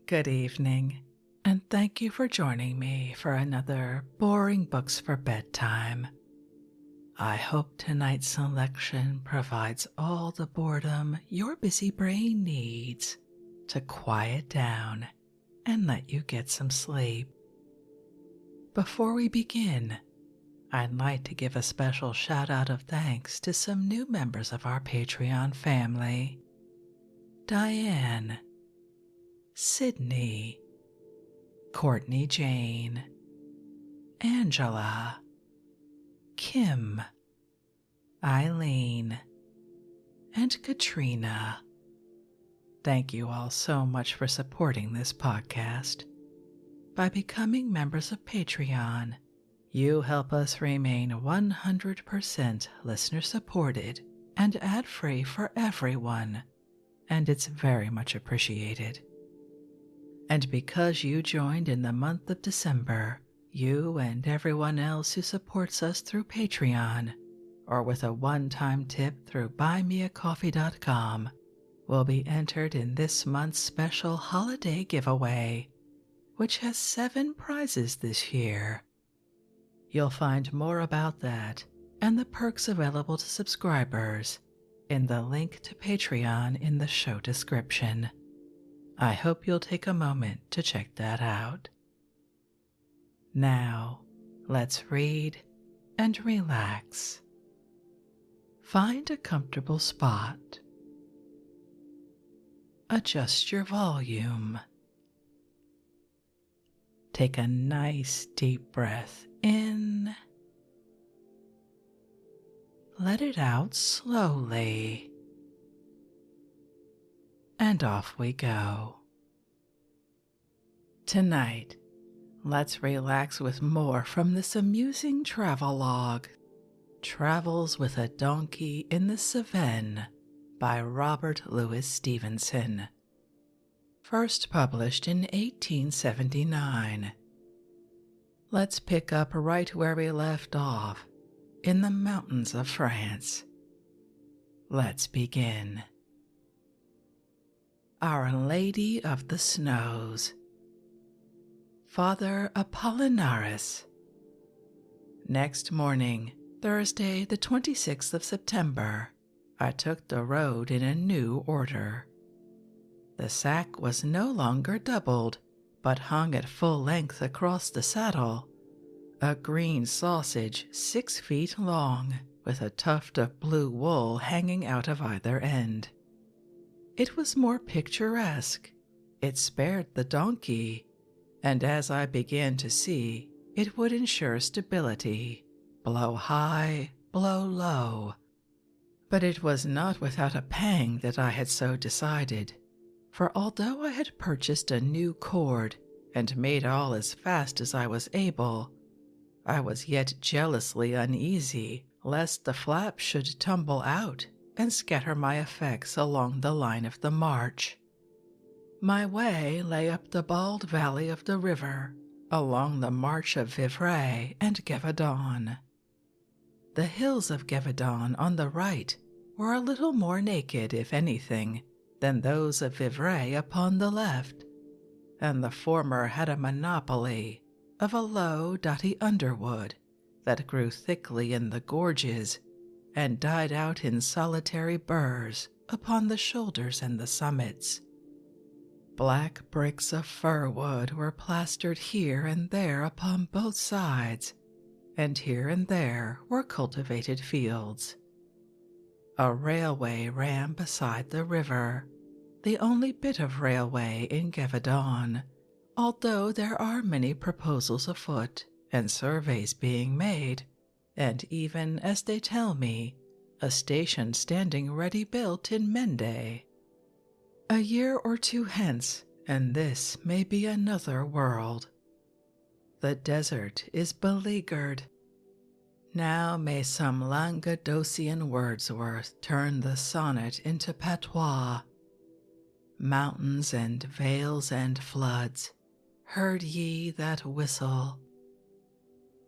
Good evening, and thank you for joining me for another Boring Books for Bedtime. I hope tonight's selection provides all the boredom your busy brain needs to quiet down and let you get some sleep. Before we begin, I'd like to give a special shout out of thanks to some new members of our Patreon family: Diane, Sydney, Courtney Jane, Angela, Kim, Eileen, and Katrina. Thank you all so much for supporting this podcast. By becoming members of Patreon, you help us remain 100% listener supported and ad-free for everyone, and it's very much appreciated. And because you joined in the month of December, you and everyone else who supports us through Patreon or with a one-time tip through buymeacoffee.com will be entered in this month's special holiday giveaway, which has 7 prizes this year. You'll find more about that and the perks available to subscribers in the link to Patreon in the show description. I hope you'll take a moment to check that out. Now, let's read and relax. Find a comfortable spot. Adjust your volume. Take a nice deep breath in. Let it out slowly. And off we go. Tonight, let's relax with more from this amusing travelogue, Travels with a Donkey in the Cevennes by Robert Louis Stevenson. First published in 1879. Let's pick up right where we left off, in the mountains of France. Let's begin. Our Lady of the Snows. Father Apollinaris. Next morning, Thursday the 26th of September, I took the road in a new order. The sack was no longer doubled, but hung at full length across the saddle, a green sausage 6 feet long, with a tuft of blue wool hanging out of either end. It was more picturesque. It spared the donkey, and as I began to see, it would ensure stability, blow high, blow low. But it was not without a pang that I had so decided, for although I had purchased a new cord and made all as fast as I was able, I was yet jealously uneasy lest the flap should tumble out and scatter my effects along the line of the march. My way lay up the bald valley of the river, along the march of Vivray and Gévaudan. The hills of Gévaudan on the right were a little more naked, if anything, than those of Vivray upon the left, and the former had a monopoly of a low, dotty underwood that grew thickly in the gorges and died out in solitary burrs upon the shoulders and the summits. Black bricks of fir wood were plastered here and there upon both sides, and here and there were cultivated fields. A railway ran beside the river, the only bit of railway in Gévaudan, although there are many proposals afoot and surveys being made, and even, as they tell me, a station standing ready built in Mende. A year or two hence, and this may be another world. The desert is beleaguered. Now may some Languedocian Wordsworth turn the sonnet into patois. Mountains and vales and floods, heard ye that whistle?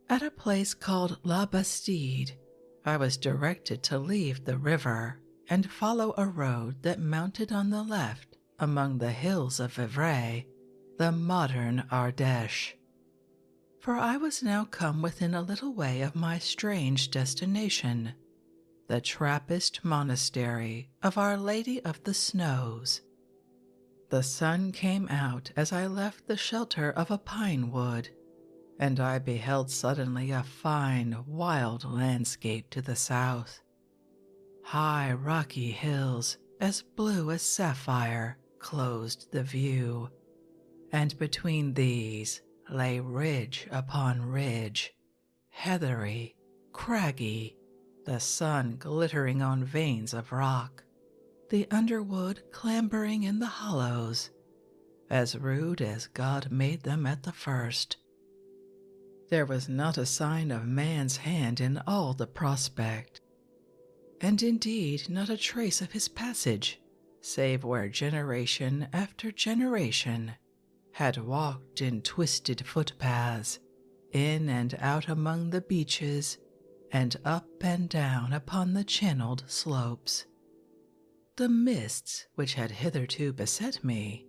At a place called La Bastide, I was directed to leave the river and follow a road that mounted on the left among the hills of Vivray the modern Ardèche. For I was now come within a little way of my strange destination, the Trappist monastery of Our Lady of the Snows. The sun came out as I left the shelter of a pine wood, and I beheld suddenly a fine, wild landscape to the south. High rocky hills, as blue as sapphire, closed the view, and between these lay ridge upon ridge, heathery, craggy, the sun glittering on veins of rock, the underwood clambering in the hollows, as rude as God made them at the first. There was not a sign of man's hand in all the prospect, and indeed not a trace of his passage, save where generation after generation had walked in twisted footpaths, in and out among the beeches, and up and down upon the channeled slopes. The mists which had hitherto beset me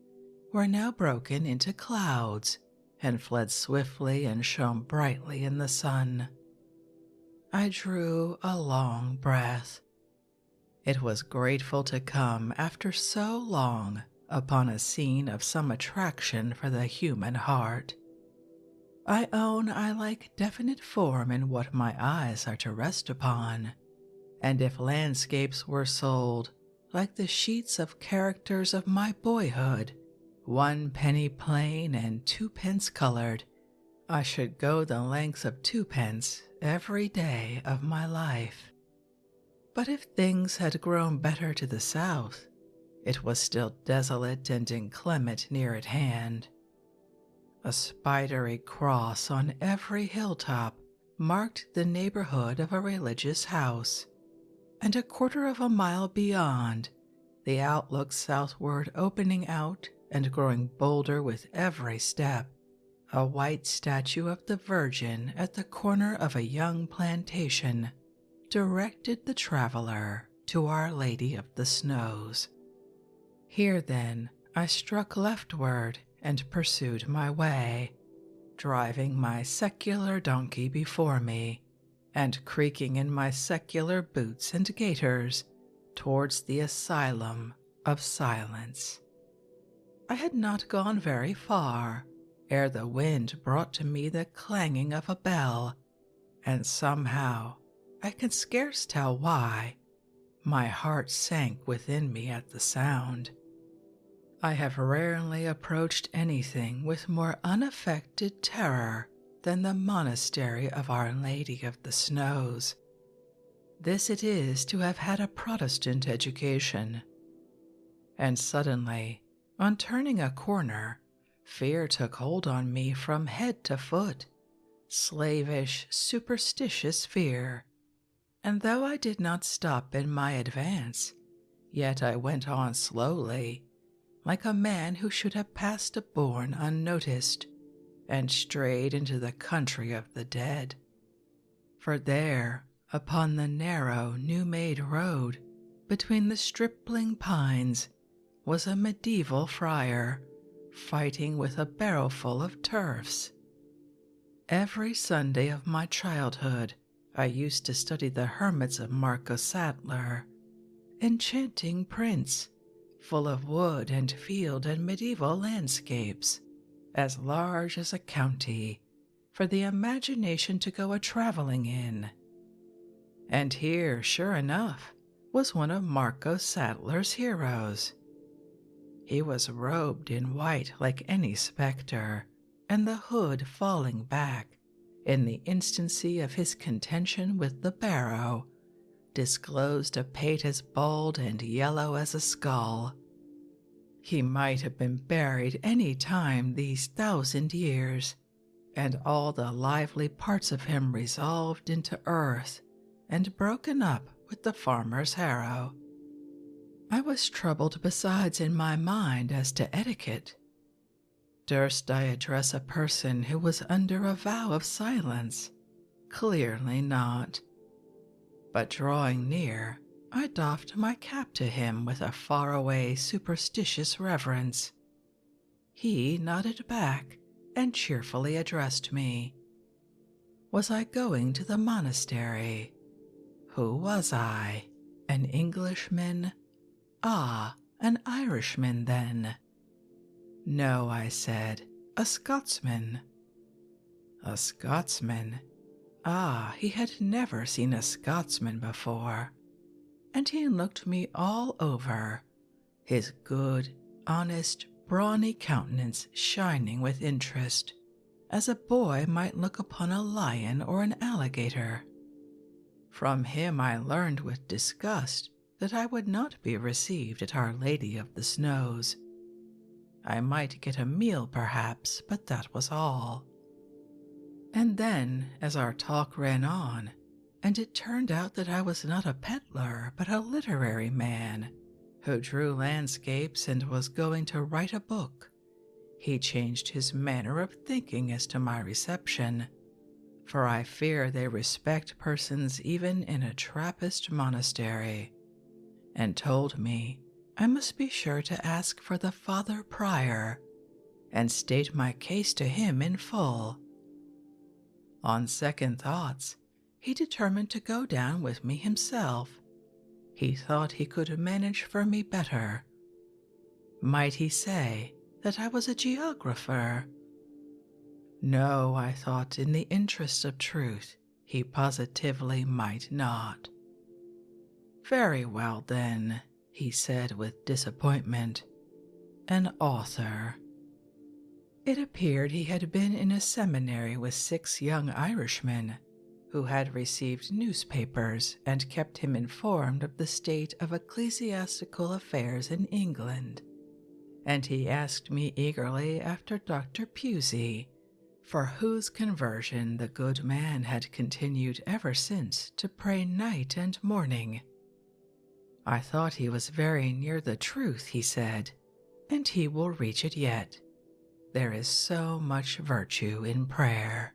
were now broken into clouds, and fled swiftly and shone brightly in the sun. I drew a long breath. It was grateful to come after so long upon a scene of some attraction for the human heart. I own I like definite form in what my eyes are to rest upon, and if landscapes were sold, like the sheets of characters of my boyhood, 1 penny plain and 2 pence colored, I should go the length of 2 pence every day of my life. But if things had grown better to the south, it was still desolate and inclement near at hand. A spidery cross on every hilltop marked the neighborhood of a religious house, and a quarter of a mile beyond, the outlook southward opening out and growing bolder with every step, a white statue of the Virgin at the corner of a young plantation directed the traveler to Our Lady of the Snows. Here, then, I struck leftward and pursued my way, driving my secular donkey before me, and creaking in my secular boots and gaiters towards the asylum of silence. I had not gone very far ere the wind brought to me the clanging of a bell, and somehow, I can scarce tell why, my heart sank within me at the sound. I have rarely approached anything with more unaffected terror than the monastery of Our Lady of the Snows. This it is to have had a Protestant education. And suddenly, on turning a corner, fear took hold on me from head to foot, slavish, superstitious fear, and though I did not stop in my advance, yet I went on slowly, like a man who should have passed a bourne unnoticed, and strayed into the country of the dead. For there, upon the narrow, new-made road, between the stripling pines, was a medieval friar, fighting with a barrowful of turfs. Every Sunday of my childhood, I used to study the hermits of Marco Sattler, enchanting prince, full of wood and field and medieval landscapes, as large as a county, for the imagination to go a-traveling in. And here, sure enough, was one of Marco Sattler's heroes. He was robed in white like any spectre, and the hood falling back, in the instancy of his contention with the barrow, disclosed a pate as bald and yellow as a skull. He might have been buried any time these 1,000 years, and all the lively parts of him resolved into earth and broken up with the farmer's harrow. I was troubled besides in my mind as to etiquette. Durst I address a person who was under a vow of silence? Clearly not. But drawing near, I doffed my cap to him with a faraway superstitious reverence. He nodded back and cheerfully addressed me. Was I going to the monastery? Who was I? An Englishman? Ah, an Irishman then. No, I said, a Scotsman. A Scotsman? Ah, he had never seen a Scotsman before, and he looked me all over, his good, honest, brawny countenance shining with interest, as a boy might look upon a lion or an alligator. From him I learned with disgust that I would not be received at Our Lady of the Snows. I might get a meal perhaps, but that was all. And then, as our talk ran on, and it turned out that I was not a peddler but a literary man who drew landscapes and was going to write a book, he changed his manner of thinking as to my reception, for I fear they respect persons even in a Trappist monastery, and told me I must be sure to ask for the Father Prior and state my case to him in full. On second thoughts, he determined to go down with me himself. He thought he could manage for me better. Might he say that I was a geographer? No, I thought, in the interest of truth, he positively might not. Very well, then, he said with disappointment, an author. It appeared he had been in a seminary with 6 young Irishmen who had received newspapers and kept him informed of the state of ecclesiastical affairs in England, and he asked me eagerly after Dr. Pusey, for whose conversion the good man had continued ever since to pray night and morning. I thought he was very near the truth, he said, and he will reach it yet. There is so much virtue in prayer.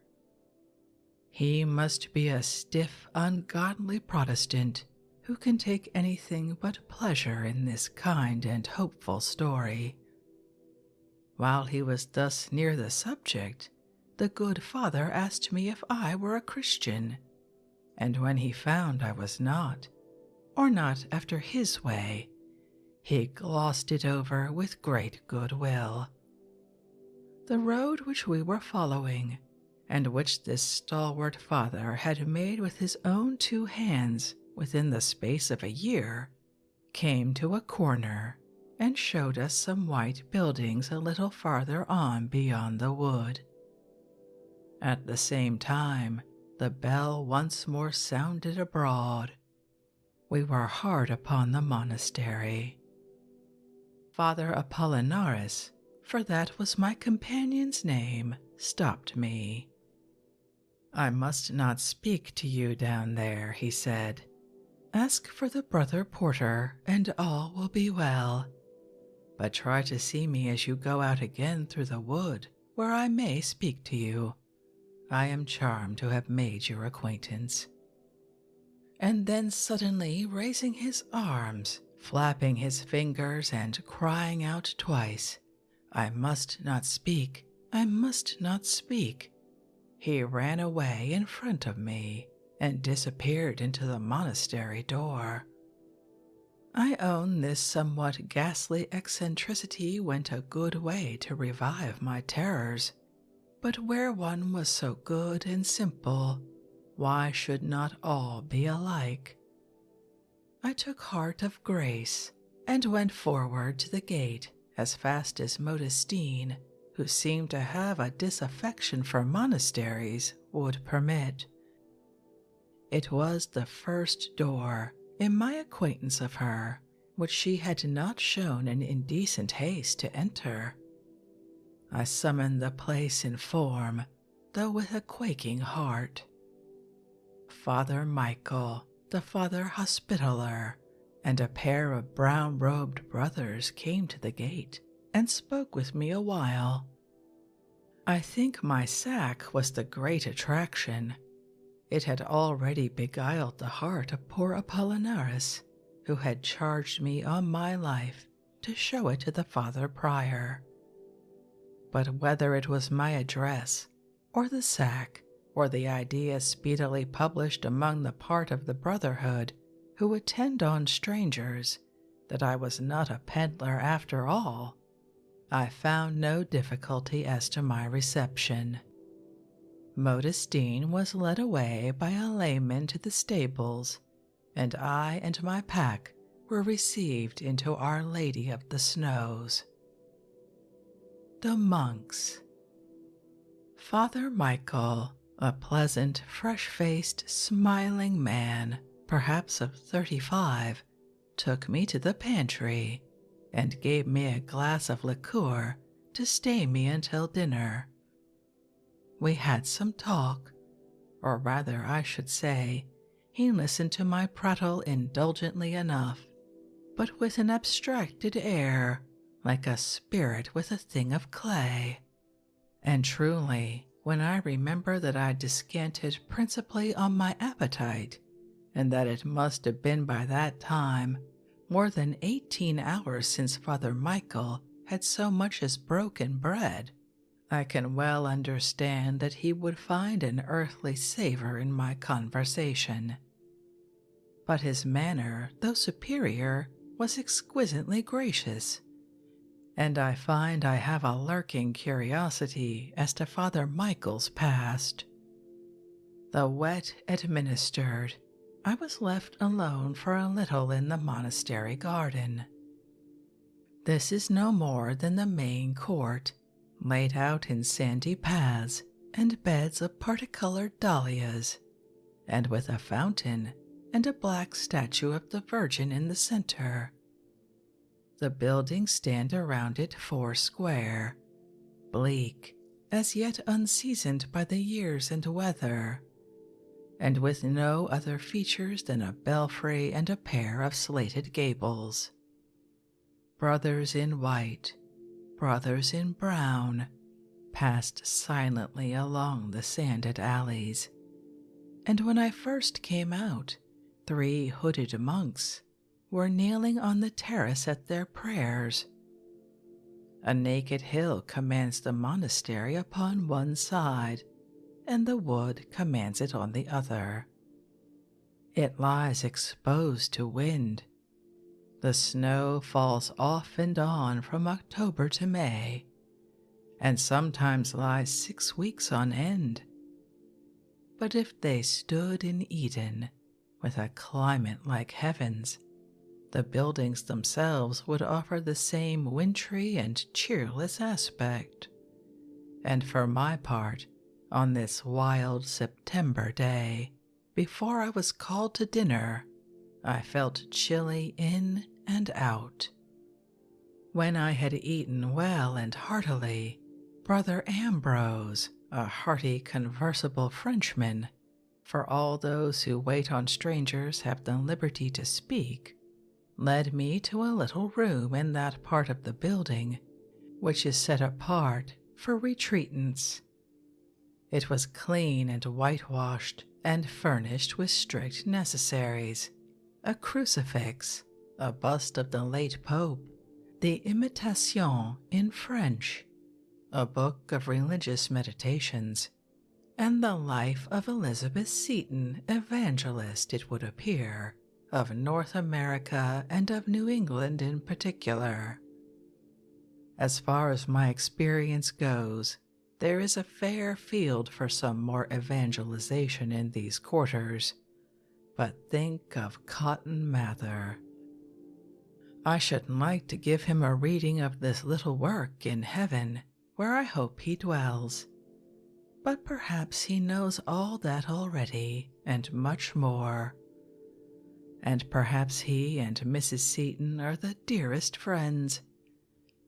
He must be a stiff, ungodly Protestant who can take anything but pleasure in this kind and hopeful story. While he was thus near the subject, the good father asked me if I were a Christian, and when he found I was not, or not after his way, he glossed it over with great goodwill. The road which we were following, and which this stalwart father had made with his own 2 hands within the space of a year, came to a corner and showed us some white buildings a little farther on beyond the wood. At the same time, the bell once more sounded abroad. We were hard upon the monastery. Father Apollinaris, for that was my companion's name, stopped me. I must not speak to you down there, he said. Ask for the brother porter, and all will be well. But try to see me as you go out again through the wood, where I may speak to you. I am charmed to have made your acquaintance. And then suddenly raising his arms, flapping his fingers, and crying out twice, I must not speak, I must not speak, he ran away in front of me and disappeared into the monastery door. I own this somewhat ghastly eccentricity went a good way to revive my terrors, but where one was so good and simple, why should not all be alike? I took heart of grace and went forward to the gate as fast as Modestine, who seemed to have a disaffection for monasteries, would permit. It was the first door, in my acquaintance of her, which she had not shown an indecent haste to enter. I summoned the place in form, though with a quaking heart. Father Michael, the Father Hospitaller, and a pair of brown-robed brothers came to the gate and spoke with me a while. I think my sack was the great attraction. It had already beguiled the heart of poor Apollinaris, who had charged me on my life to show it to the Father Prior. but whether it was my address, or the sack, or the idea speedily published among the part of the brotherhood who attend on strangers, that I was not a peddler after all, I found no difficulty as to my reception. Modestine was led away by a layman to the stables, and I and my pack were received into Our Lady of the Snows. The monks. Father Michael, a pleasant, fresh-faced, smiling man, perhaps of 35, took me to the pantry and gave me a glass of liqueur to stay me until dinner. We had some talk, or rather I should say, he listened to my prattle indulgently enough, but with an abstracted air, like a spirit with a thing of clay. And truly, when I remember that I descanted principally on my appetite, and that it must have been by that time more than 18 hours since Father Michael had so much as broken bread, I can well understand that he would find an earthly savor in my conversation. But his manner, though superior, was exquisitely gracious, and I find I have a lurking curiosity as to Father Michael's past. The wet administered, I was left alone for a little in the monastery garden. This is no more than the main court, laid out in sandy paths and beds of parti-colored dahlias, and with a fountain and a black statue of the Virgin in the center. The buildings stand around it 4 square, bleak, as yet unseasoned by the years and weather, and with no other features than a belfry and a pair of slated gables. Brothers in white, brothers in brown, passed silently along the sanded alleys, and when I first came out, 3 hooded monks were kneeling on the terrace at their prayers. A naked hill commands the monastery upon one side, and the wood commands it on the other. It lies exposed to wind. The snow falls off and on from October to May, and sometimes lies 6 weeks on end. But if they stood in Eden, with a climate like heaven's, the buildings themselves would offer the same wintry and cheerless aspect. And for my part, on this wild September day, before I was called to dinner, I felt chilly in and out. When I had eaten well and heartily, Brother Ambrose, a hearty, conversible Frenchman, for all those who wait on strangers have the liberty to speak, led me to a little room in that part of the building which is set apart for retreatants. It was clean and whitewashed and furnished with strict necessaries, a crucifix, a bust of the late Pope, the Imitation in French, a book of religious meditations, and the life of Elizabeth Seton, evangelist, it would appear, of North America and of New England in particular. As far as my experience goes, there is a fair field for some more evangelization in these quarters, but think of Cotton Mather. I should like to give him a reading of this little work in heaven, where I hope he dwells, but perhaps he knows all that already, and much more. And perhaps he and Mrs. Seton are the dearest friends,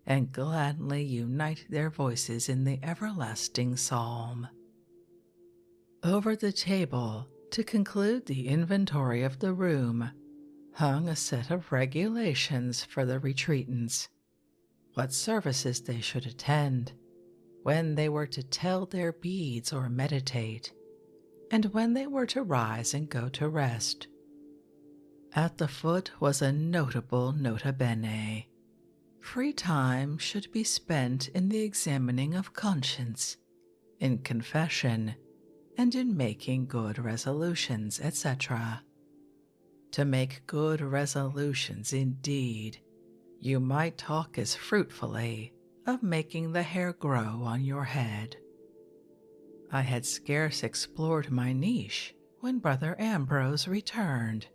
and gladly unite their voices in the everlasting psalm. Over the table, to conclude the inventory of the room, hung a set of regulations for the retreatants, what services they should attend, when they were to tell their beads or meditate, and when they were to rise and go to rest. At the foot was a notable nota bene. Free time should be spent in the examining of conscience, in confession, and in making good resolutions, etc. To make good resolutions, indeed, you might talk as fruitfully of making the hair grow on your head. I had scarce explored my niche when Brother Ambrose returned.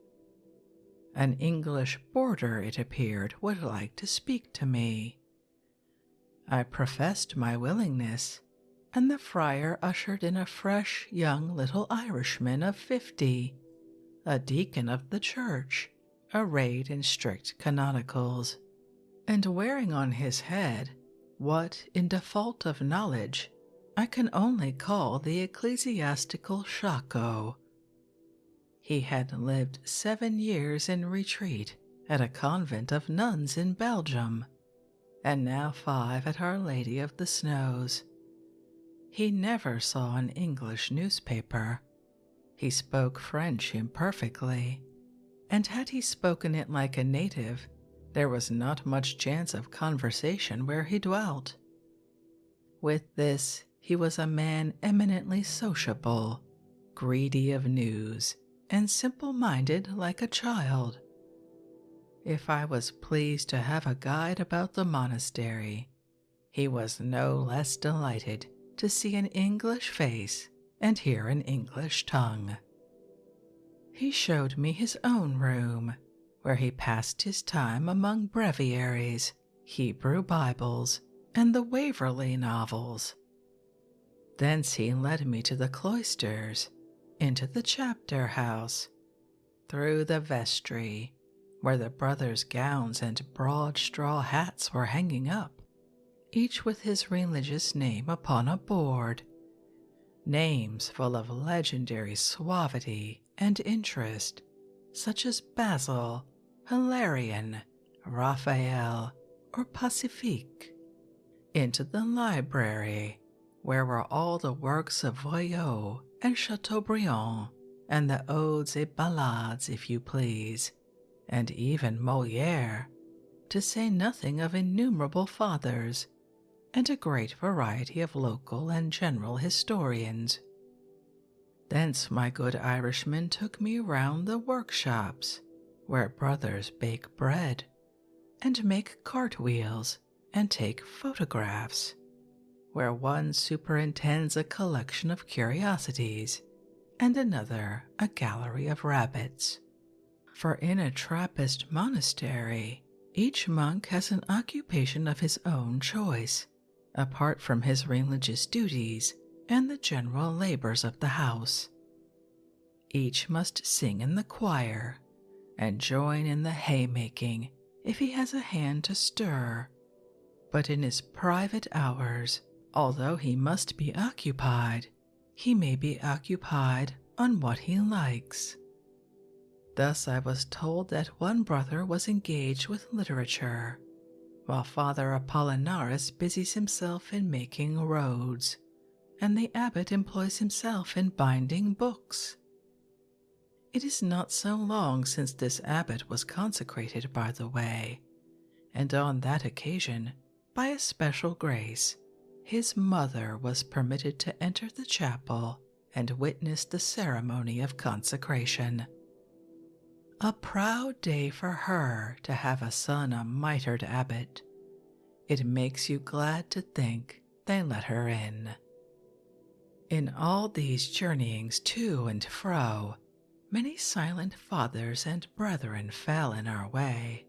An English boarder, it appeared, would like to speak to me. I professed my willingness, and the friar ushered in a fresh young little Irishman of 50, a deacon of the church, arrayed in strict canonicals, and wearing on his head what, in default of knowledge, I can only call the ecclesiastical shako. He had lived 7 years in retreat at a convent of nuns in Belgium, and now 5 at Our Lady of the Snows. He never saw an English newspaper. He spoke French imperfectly, and had he spoken it like a native, there was not much chance of conversation where he dwelt. With this, he was a man eminently sociable, greedy of news, and simple-minded like a child. If I was pleased to have a guide about the monastery, he was no less delighted to see an English face and hear an English tongue. He showed me his own room, where he passed his time among breviaries, Hebrew Bibles, and the Waverley novels. Thence he led me to the cloisters, into the chapter house, through the vestry, where the brothers' gowns and broad straw hats were hanging up, each with his religious name upon a board, names full of legendary suavity and interest, such as Basil, Hilarion, Raphael, or Pacifique, into the library, where were all the works of Voyot and Chateaubriand, and the odes et ballades, if you please, and even Molière, to say nothing of innumerable fathers, and a great variety of local and general historians. Thence my good Irishman took me round the workshops, where brothers bake bread, and make cartwheels, and take photographs, where one superintends a collection of curiosities, and another a gallery of rabbits. For in a Trappist monastery, each monk has an occupation of his own choice, apart from his religious duties and the general labors of the house. Each must sing in the choir, and join in the haymaking if he has a hand to stir, but in his private hours, although he must be occupied, he may be occupied on what he likes. Thus I was told that one brother was engaged with literature, while Father Apollinaris busies himself in making roads, and the abbot employs himself in binding books. It is not so long since this abbot was consecrated, by the way, and on that occasion, by a special grace, his mother was permitted to enter the chapel and witness the ceremony of consecration. A proud day for her to have a son a mitred abbot. It makes you glad to think they let her in. In all these journeyings to and fro, many silent fathers and brethren fell in our way.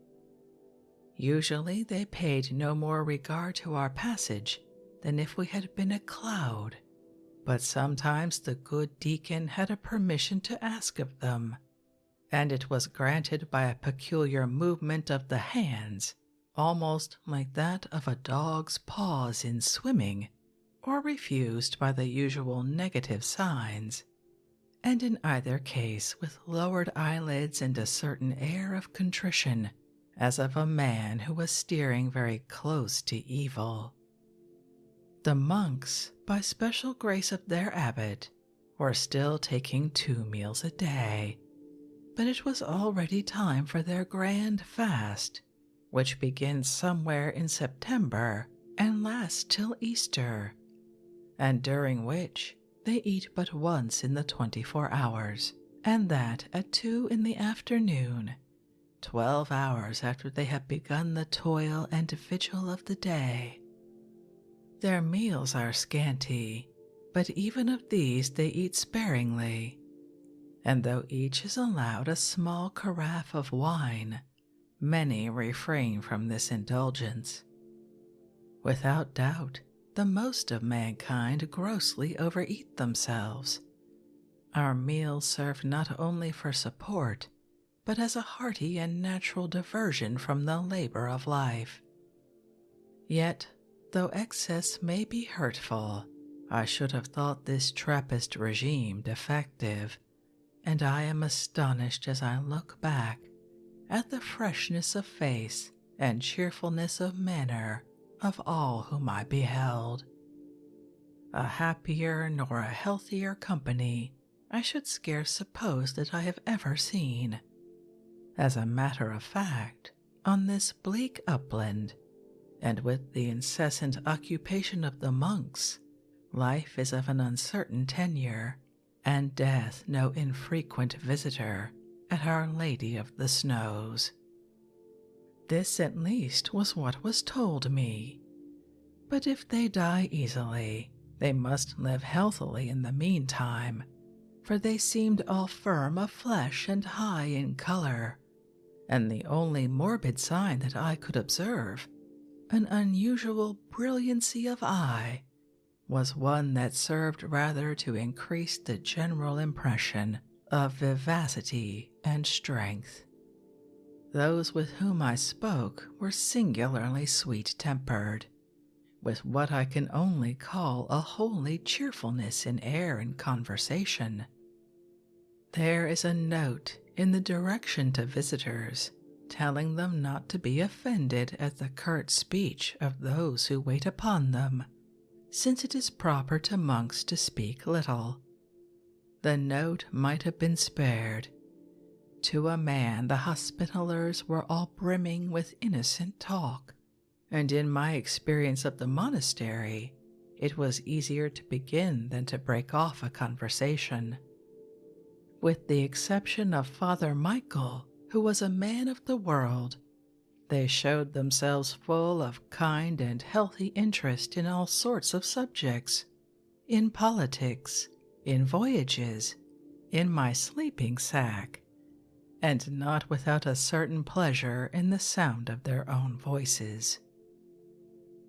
Usually they paid no more regard to our passage than if we had been a cloud, but sometimes the good deacon had a permission to ask of them, and it was granted by a peculiar movement of the hands, almost like that of a dog's paws in swimming, or refused by the usual negative signs, and in either case with lowered eyelids and a certain air of contrition, as of a man who was steering very close to evil. The monks, by special grace of their abbot, were still taking 2 meals a day, but it was already time for their grand fast, which begins somewhere in September and lasts till Easter, and during which they eat but once in the 24 hours, and that at 2 in the afternoon, 12 hours after they have begun the toil and vigil of the day. Their meals are scanty, but even of these they eat sparingly, and though each is allowed a small carafe of wine, many refrain from this indulgence. Without doubt, the most of mankind grossly overeat themselves. Our meals serve not only for support, but as a hearty and natural diversion from the labor of life. Yet, though excess may be hurtful, I should have thought this Trappist regime defective, and I am astonished as I look back at the freshness of face and cheerfulness of manner of all whom I beheld. A happier nor a healthier company I should scarce suppose that I have ever seen. As a matter of fact, on this bleak upland, and with the incessant occupation of the monks, life is of an uncertain tenure, and death no infrequent visitor at Our Lady of the Snows. This at least was what was told me. But if they die easily, they must live healthily in the meantime, for they seemed all firm of flesh and high in color, and the only morbid sign that I could observe, an unusual brilliancy of eye, was one that served rather to increase the general impression of vivacity and strength. Those with whom I spoke were singularly sweet-tempered, with what I can only call a holy cheerfulness in air and conversation. There is a note in the direction to visitors telling them not to be offended at the curt speech of those who wait upon them, since it is proper to monks to speak little. The note might have been spared. To a man, the hospitallers were all brimming with innocent talk, and in my experience of the monastery, it was easier to begin than to break off a conversation. With the exception of Father Michael, who was a man of the world, they showed themselves full of kind and healthy interest in all sorts of subjects, in politics, in voyages, in my sleeping sack, and not without a certain pleasure in the sound of their own voices.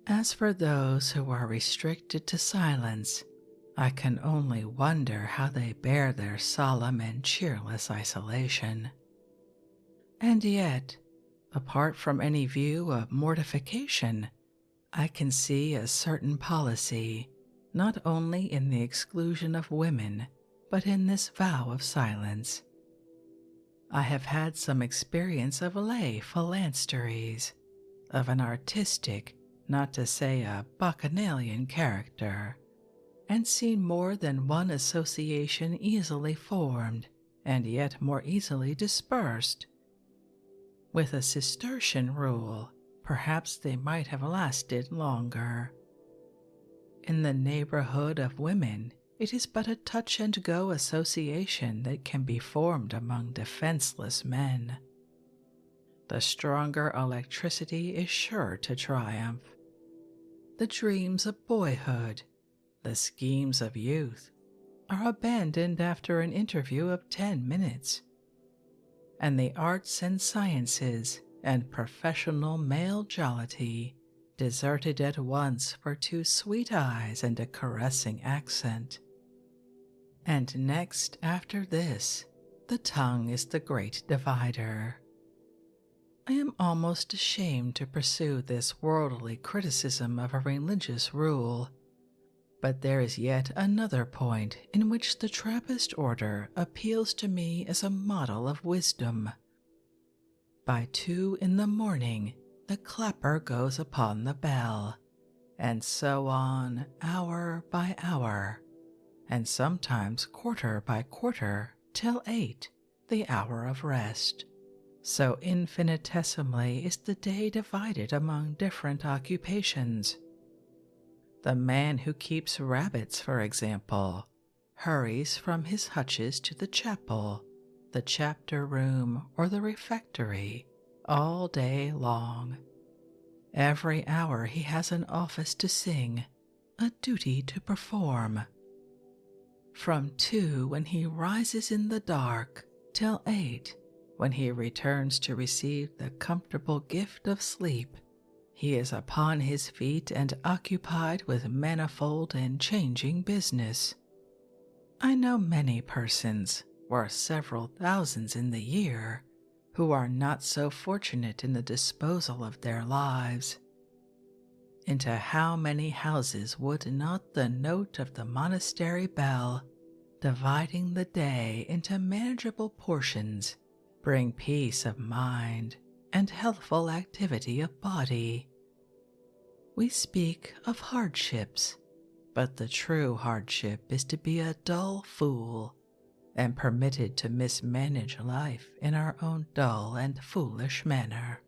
As for those who are restricted to silence, I can only wonder how they bear their solemn and cheerless isolation. And yet, apart from any view of mortification, I can see a certain policy, not only in the exclusion of women, but in this vow of silence. I have had some experience of lay phalansteries, of an artistic, not to say a bacchanalian character, and seen more than one association easily formed, and yet more easily dispersed. With a Cistercian rule, perhaps they might have lasted longer. In the neighborhood of women, it is but a touch-and-go association that can be formed among defenseless men. The stronger electricity is sure to triumph. The dreams of boyhood, the schemes of youth, are abandoned after an interview of 10 minutes, and the arts and sciences and professional male jollity deserted at once for 2 sweet eyes and a caressing accent. And next after this, the tongue is the great divider. I am almost ashamed to pursue this worldly criticism of a religious rule, but there is yet another point in which the Trappist order appeals to me as a model of wisdom. By 2 in the morning, the clapper goes upon the bell, and so on hour by hour, and sometimes quarter by quarter, till 8, the hour of rest. So infinitesimally is the day divided among different occupations. The man who keeps rabbits, for example, hurries from his hutches to the chapel, the chapter room, or the refectory all day long. Every hour he has an office to sing, a duty to perform. From 2 when he rises in the dark till 8 when he returns to receive the comfortable gift of sleep, he is upon his feet and occupied with manifold and changing business. I know many persons, worth several thousands in the year, who are not so fortunate in the disposal of their lives. Into how many houses would not the note of the monastery bell, dividing the day into manageable portions, bring peace of mind and healthful activity of body? We speak of hardships, but the true hardship is to be a dull fool and permitted to mismanage life in our own dull and foolish manner.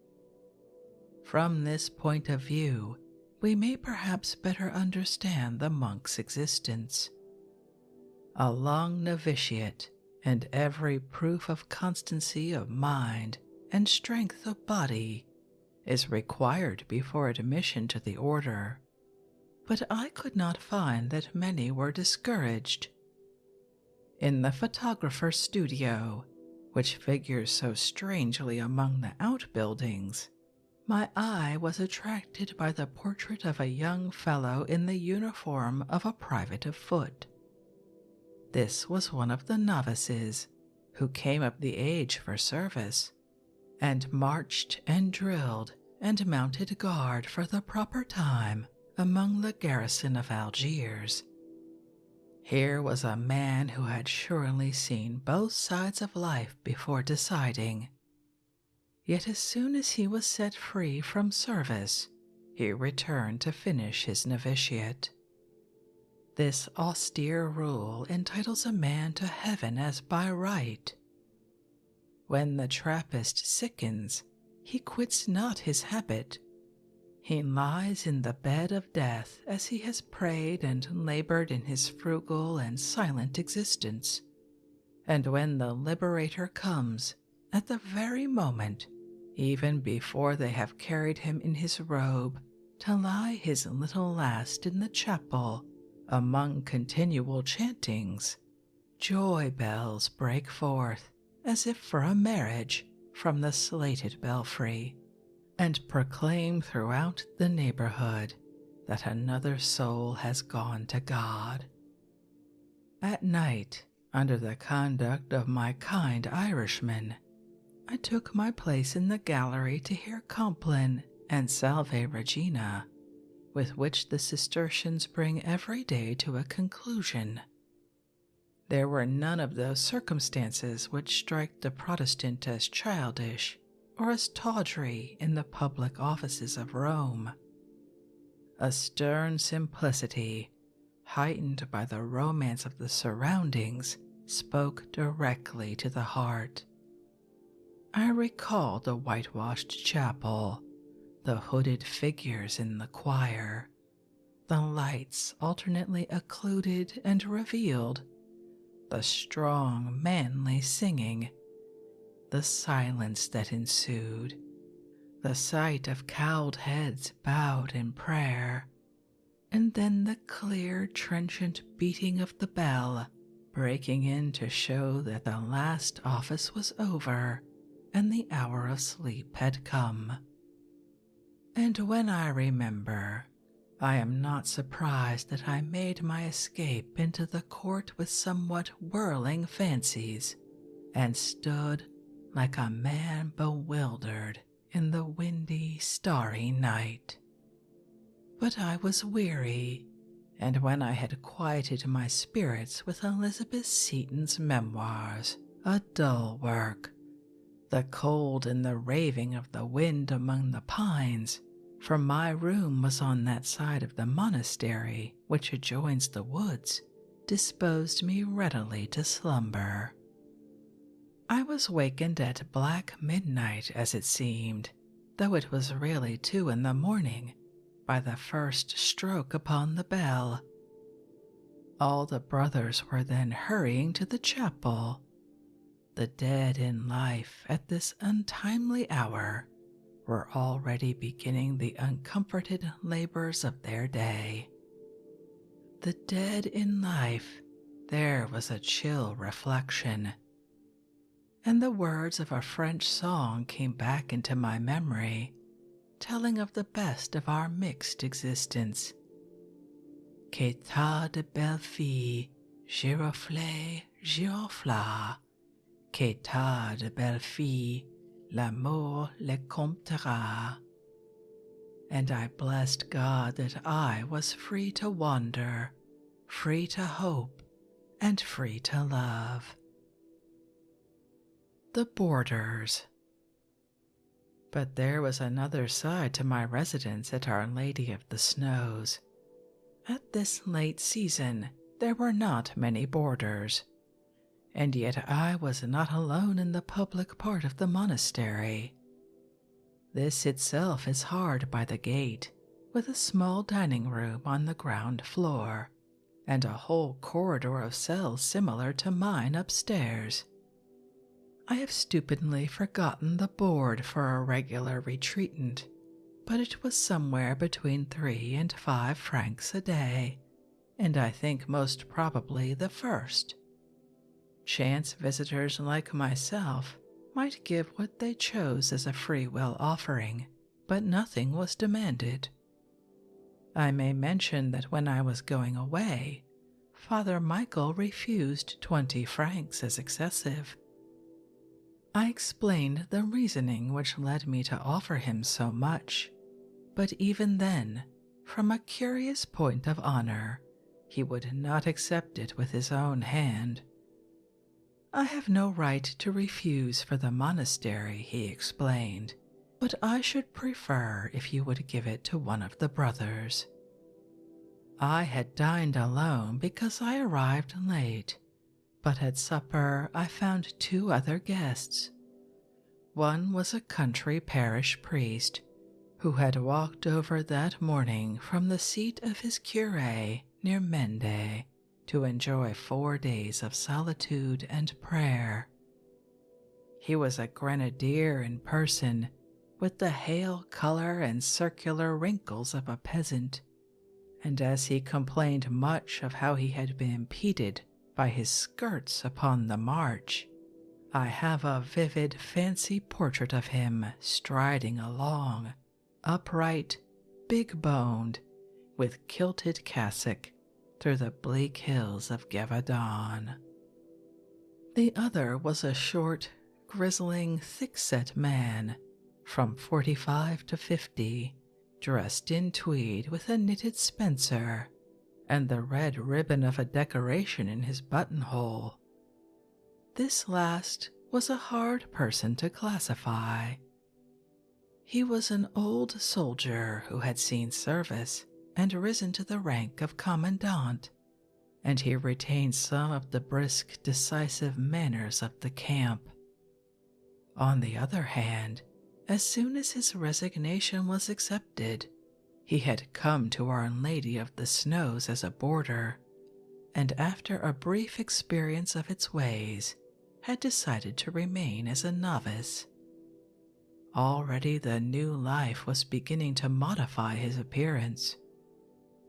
From this point of view, we may perhaps better understand the monk's existence. A long novitiate and every proof of constancy of mind and strength of body is required before admission to the order, but I could not find that many were discouraged. In the photographer's studio, which figures so strangely among the outbuildings, my eye was attracted by the portrait of a young fellow in the uniform of a private of foot. This was one of the novices who came of the age for service, and marched and drilled and mounted guard for the proper time among the garrison of Algiers. Here was a man who had surely seen both sides of life before deciding. Yet as soon as he was set free from service, he returned to finish his novitiate. This austere rule entitles a man to heaven as by right. When the Trappist sickens, he quits not his habit. He lies in the bed of death as he has prayed and labored in his frugal and silent existence, and when the liberator comes, at the very moment, even before they have carried him in his robe to lie his little last in the chapel among continual chantings, joy bells break forth as if for a marriage from the slated belfry, and proclaim throughout the neighborhood that another soul has gone to God. At night, under the conduct of my kind Irishman, I took my place in the gallery to hear Compline and Salve Regina, with which the Cistercians bring every day to a conclusion. There were none of those circumstances which strike the Protestant as childish or as tawdry in the public offices of Rome. A stern simplicity, heightened by the romance of the surroundings, spoke directly to the heart. I recall the whitewashed chapel, the hooded figures in the choir, the lights alternately occluded and revealed, the strong, manly singing, the silence that ensued, the sight of cowled heads bowed in prayer, and then the clear, trenchant beating of the bell, breaking in to show that the last office was over and the hour of sleep had come. And when I remember, I am not surprised that I made my escape into the court with somewhat whirling fancies, and stood like a man bewildered in the windy, starry night. But I was weary, and when I had quieted my spirits with Elizabeth Seton's memoirs, a dull work, the cold and the raving of the wind among the pines, for my room was on that side of the monastery which adjoins the woods, disposed me readily to slumber. I was wakened at black midnight, as it seemed, though it was really 2 in the morning, by the first stroke upon the bell. All the brothers were then hurrying to the chapel. The dead in life at this untimely hour were already beginning the uncomforted labors of their day. The dead in life, there was a chill reflection. And the words of a French song came back into my memory, telling of the best of our mixed existence. Qu'état de belle fille, giroflée, girofla. Qu'état de belle fille, l'amour le comptera. And I blessed God that I was free to wander, free to hope, and free to love. The boarders. But there was another side to my residence at Our Lady of the Snows. At this late season, there were not many boarders, and yet I was not alone in the public part of the monastery. This itself is hard by the gate, with a small dining room on the ground floor, and a whole corridor of cells similar to mine upstairs. I have stupidly forgotten the board for a regular retreatant, but it was somewhere between 3 and 5 francs a day, and I think most probably the first. Chance visitors like myself might give what they chose as a free will offering, but nothing was demanded. I may mention that when I was going away, Father Michael refused 20 francs as excessive. I explained the reasoning which led me to offer him so much, but even then, from a curious point of honor, he would not accept it with his own hand. I have no right to refuse for the monastery, he explained, but I should prefer if you would give it to one of the brothers. I had dined alone because I arrived late, but at supper I found 2 other guests. One was a country parish priest who had walked over that morning from the seat of his curé near Mende to enjoy 4 days of solitude and prayer. He was a grenadier in person, with the hale color and circular wrinkles of a peasant, and as he complained much of how he had been impeded by his skirts upon the march, I have a vivid fancy portrait of him striding along, upright, big-boned, with kilted cassock, through the bleak hills of Gévaudan. The other was a short, grizzling, thick-set man, from 45 to 50, dressed in tweed with a knitted spencer, and the red ribbon of a decoration in his buttonhole. This last was a hard person to classify. He was an old soldier who had seen service and risen to the rank of commandant, and he retained some of the brisk, decisive manners of the camp. On the other hand, as soon as his resignation was accepted, he had come to Our Lady of the Snows as a boarder, and after a brief experience of its ways, had decided to remain as a novice. Already the new life was beginning to modify his appearance.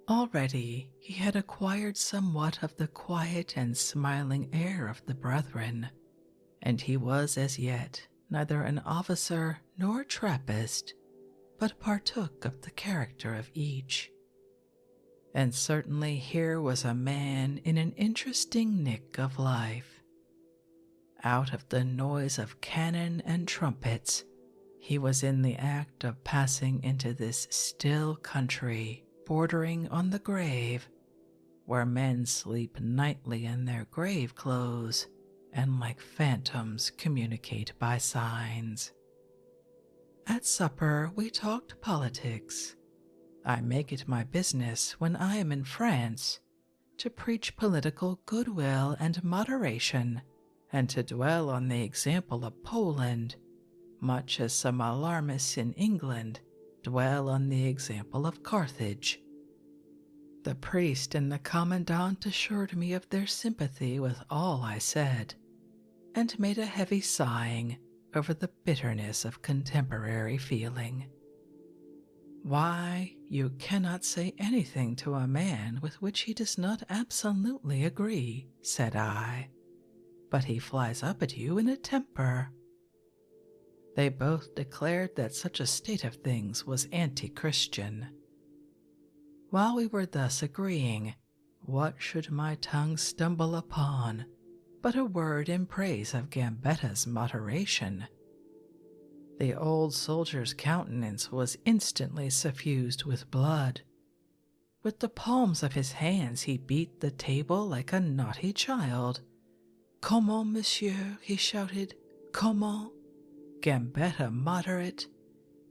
Already he had acquired somewhat of the quiet and smiling air of the brethren, and he was as yet neither an officer nor Trappist, but partook of the character of each. And certainly here was a man in an interesting nick of life. Out of the noise of cannon and trumpets, he was in the act of passing into this still country bordering on the grave, where men sleep nightly in their grave clothes and like phantoms communicate by signs. At supper we talked politics. I make it my business when I am in France to preach political goodwill and moderation and to dwell on the example of Poland, much as some alarmists in England dwell on the example of Carthage. The priest and the commandant assured me of their sympathy with all I said, and made a heavy sighing over the bitterness of contemporary feeling. "Why, you cannot say anything to a man with which he does not absolutely agree," said I, "but he flies up at you in a temper." They both declared that such a state of things was anti-Christian. While we were thus agreeing, what should my tongue stumble upon but a word in praise of Gambetta's moderation? The old soldier's countenance was instantly suffused with blood. With the palms of his hands he beat the table like a naughty child. "Comment, monsieur?" he shouted. "Comment? Gambetta moderate?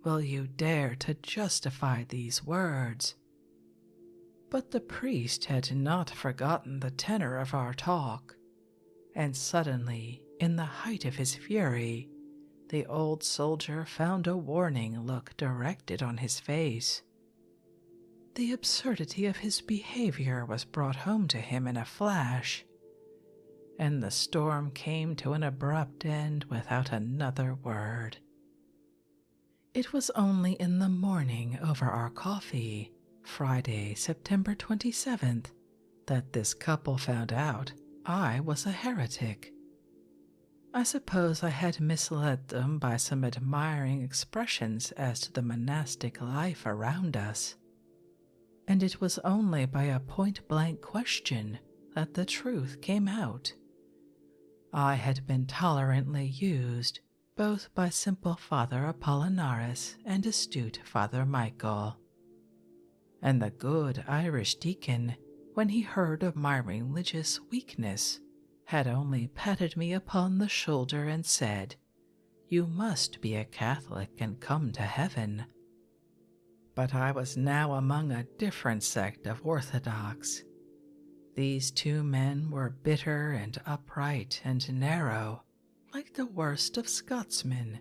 Will you dare to justify these words?" But the priest had not forgotten the tenor of our talk, and suddenly, in the height of his fury, the old soldier found a warning look directed on his face. The absurdity of his behavior was brought home to him in a flash, and the storm came to an abrupt end without another word. It was only in the morning over our coffee, Friday, September 27th, that this couple found out I was a heretic. I suppose I had misled them by some admiring expressions as to the monastic life around us, and it was only by a point-blank question that the truth came out. I had been tolerantly used both by simple Father Apollinaris and astute Father Michael, and the good Irish deacon, when he heard of my religious weakness, had only patted me upon the shoulder and said, "You must be a Catholic and come to heaven." But I was now among a different sect of orthodox. These two men were bitter and upright and narrow, like the worst of Scotsmen,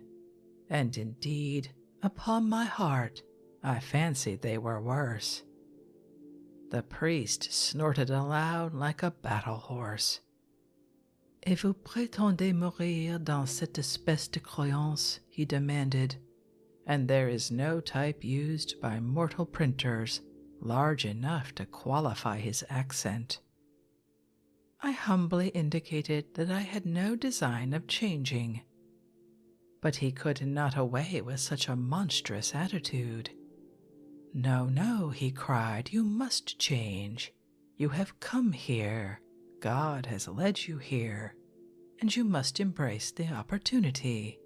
and indeed, upon my heart, I fancied they were worse. The priest snorted aloud like a battle horse. "Et vous prétendez mourir dans cette espèce de croyance?" he demanded, and there is no type used by mortal printers large enough to qualify his accent. I humbly indicated that I had no design of changing, but he could not away with such a monstrous attitude. "No, no," he cried, "you must change. You have come here. God has led you here, and you must embrace the opportunity."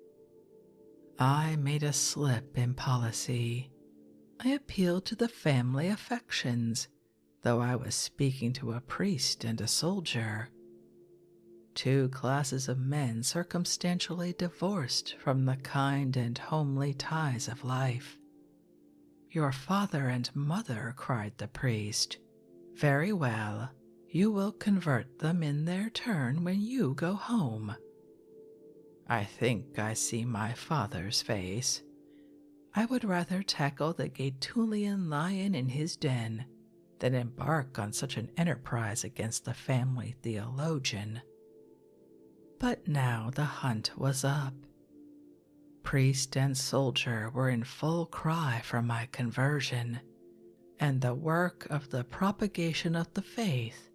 I made a slip in policy. I appealed to the family affections, though I was speaking to a priest and a soldier. Two classes of men circumstantially divorced from the kind and homely ties of life. "Your father and mother," cried the priest. "Very well, you will convert them in their turn when you go home." I think I see my father's face. I would rather tackle the Gaetulian lion in his den than embark on such an enterprise against the family theologian. But now the hunt was up. Priest and soldier were in full cry for my conversion, and the work of the propagation of the faith,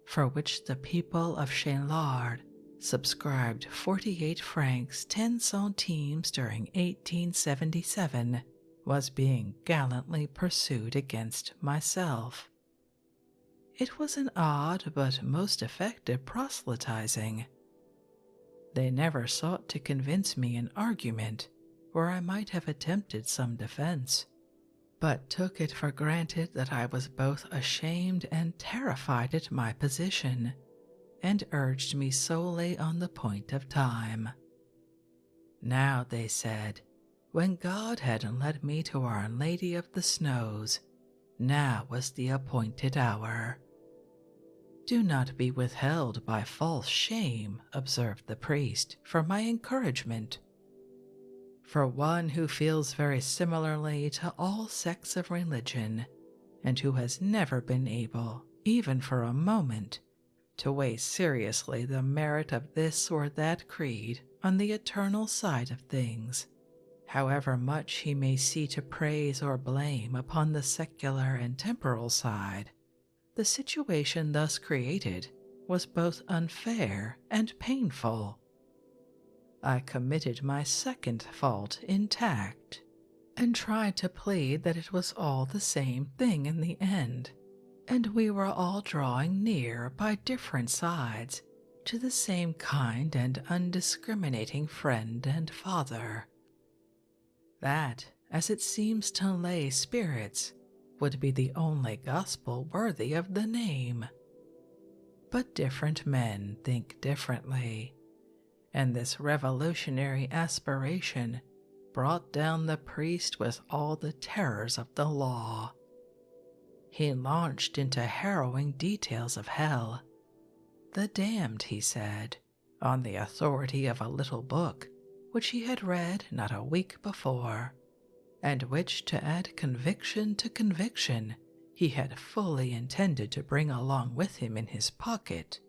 for which the people of Chaillard subscribed 48 francs 10 centimes during 1877, was being gallantly pursued against myself. It was an odd but most effective proselytizing. They never sought to convince me in argument where I might have attempted some defense, but took it for granted that I was both ashamed and terrified at my position, and urged me solely on the point of time. Now, they said, when God had led me to Our Lady of the Snows, now was the appointed hour. "Do not be withheld by false shame," observed the priest, "for my encouragement. For one who feels very similarly to all sects of religion, and who has never been able, even for a moment, to weigh seriously the merit of this or that creed on the eternal side of things, however much he may see to praise or blame upon the secular and temporal side, the situation thus created was both unfair and painful. I committed my second fault intact, and tried to plead that it was all the same thing in the end, and we were all drawing near by different sides to the same kind and undiscriminating friend and father. That, as it seems to lay spirits, would be the only gospel worthy of the name. But different men think differently, and this revolutionary aspiration brought down the priest with all the terrors of the law. He launched into harrowing details of hell. The damned, he said, on the authority of a little book which he had read not a week before, and which, to add conviction to conviction, he had fully intended to bring along with him in his pocket,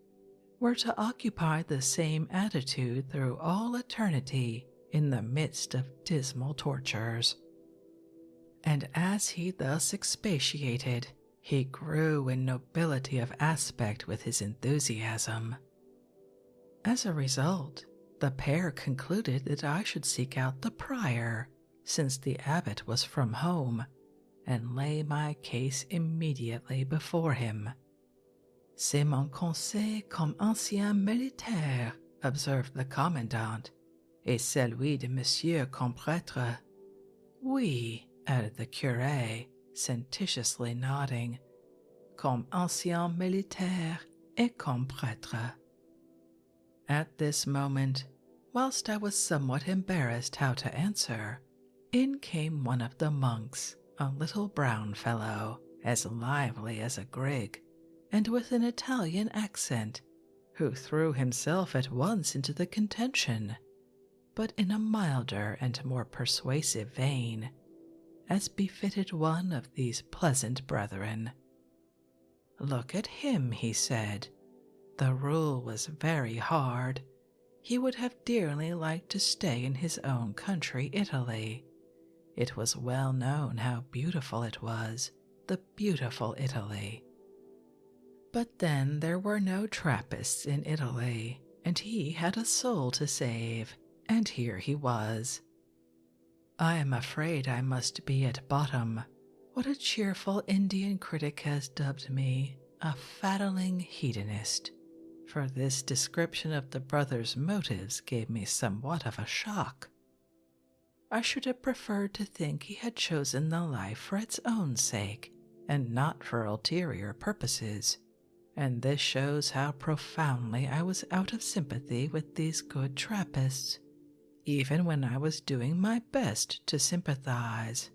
were to occupy the same attitude through all eternity in the midst of dismal tortures. And as he thus expatiated, he grew in nobility of aspect with his enthusiasm. As a result, the pair concluded that I should seek out the prior, since the abbot was from home, and lay my case immediately before him. "C'est mon conseil comme ancien militaire," observed the commandant, "et celui de monsieur comme prêtre." "Oui," added the curé, sententiously nodding, "comme ancien militaire et comme prêtre." At this moment, whilst I was somewhat embarrassed how to answer, in came one of the monks, a little brown fellow, as lively as a grig, and with an Italian accent, who threw himself at once into the contention, but in a milder and more persuasive vein, as befitted one of these pleasant brethren. "Look at him," he said. The rule was very hard. He would have dearly liked to stay in his own country, Italy. It was well known how beautiful it was, the beautiful Italy. But then there were no Trappists in Italy, and he had a soul to save, and here he was. I am afraid I must be at bottom what a cheerful Indian critic has dubbed me, a faddling hedonist, for this description of the brothers' motives gave me somewhat of a shock. I should have preferred to think he had chosen the life for its own sake, and not for ulterior purposes, and this shows how profoundly I was out of sympathy with these good Trappists, even when I was doing my best to sympathize.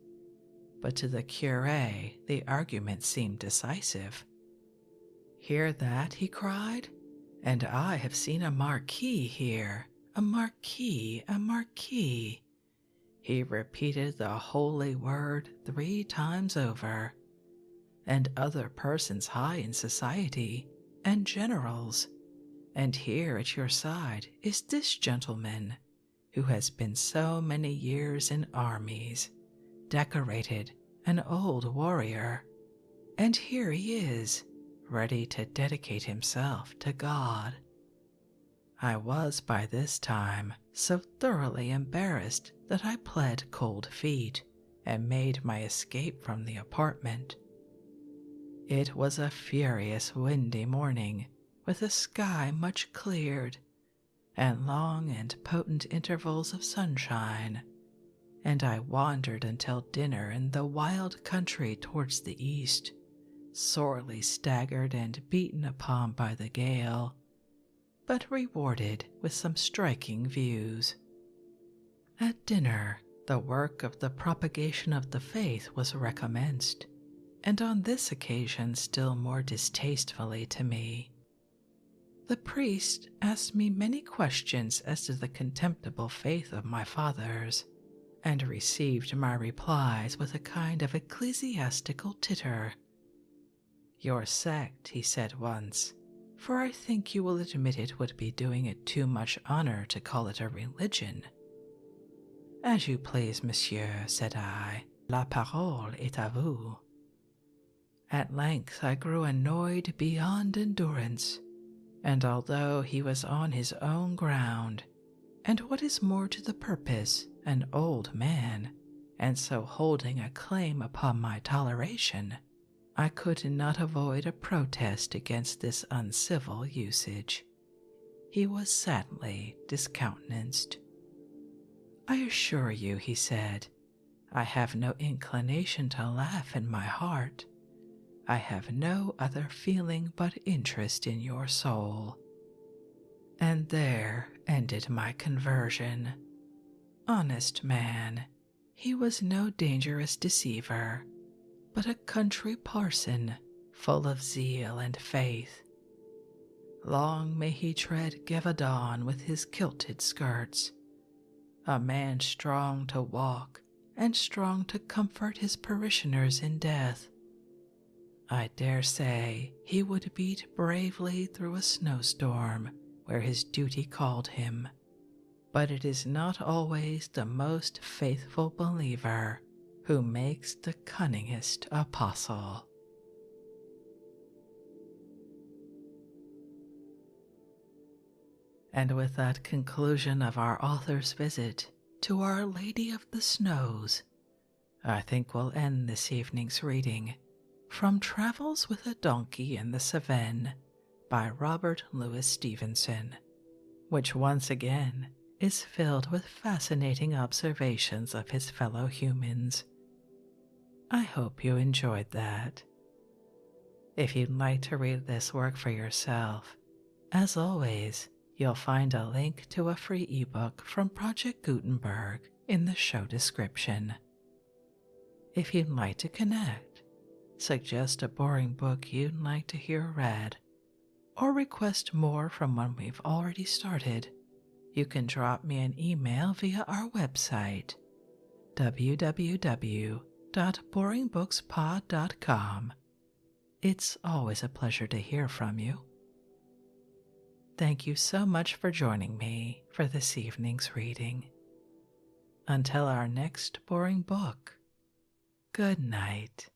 But to the curé the argument seemed decisive. "Hear that?" he cried. "And I have seen a marquis here, a marquis, a marquis." He repeated the holy word 3 times over. "And other persons high in society, and generals. And here at your side is this gentleman, who has been so many years in armies, decorated, an old warrior. And here he is, ready to dedicate himself to God." I was by this time so thoroughly embarrassed that I pled cold feet and made my escape from the apartment. It was a furious windy morning, with a sky much cleared, and long and potent intervals of sunshine, and I wandered until dinner in the wild country towards the east, sorely staggered and beaten upon by the gale, but rewarded with some striking views. At dinner, the work of the propagation of the faith was recommenced, and on this occasion still more distastefully to me. The priest asked me many questions as to the contemptible faith of my fathers, and received my replies with a kind of ecclesiastical titter. "Your sect," he said once, "for I think you will admit it would be doing it too much honor to call it a religion." "As you please, monsieur," said I. "La parole est à vous." At length I grew annoyed beyond endurance, and although he was on his own ground, and what is more to the purpose, an old man, and so holding a claim upon my toleration, I could not avoid a protest against this uncivil usage. He was sadly discountenanced. "I assure you," he said, "I have no inclination to laugh in my heart. I have no other feeling but interest in your soul." And there ended my conversion. Honest man, he was no dangerous deceiver, but a country parson full of zeal and faith. Long may he tread Gevaudan with his kilted skirts, a man strong to walk and strong to comfort his parishioners in death. I dare say he would beat bravely through a snowstorm where his duty called him, but it is not always the most faithful believer who makes the cunningest apostle. And with that conclusion of our author's visit to Our Lady of the Snows, I think we'll end this evening's reading from Travels with a Donkey in the Cevennes by Robert Louis Stevenson, which once again is filled with fascinating observations of his fellow humans. I hope you enjoyed that. If you'd like to read this work for yourself, as always, you'll find a link to a free ebook from Project Gutenberg in the show description. If you'd like to connect, suggest a boring book you'd like to hear read, or request more from one we've already started, you can drop me an email via our website, www.boringbookspod.com. It's always a pleasure to hear from you. Thank you so much for joining me for this evening's reading. Until our next boring book, good night.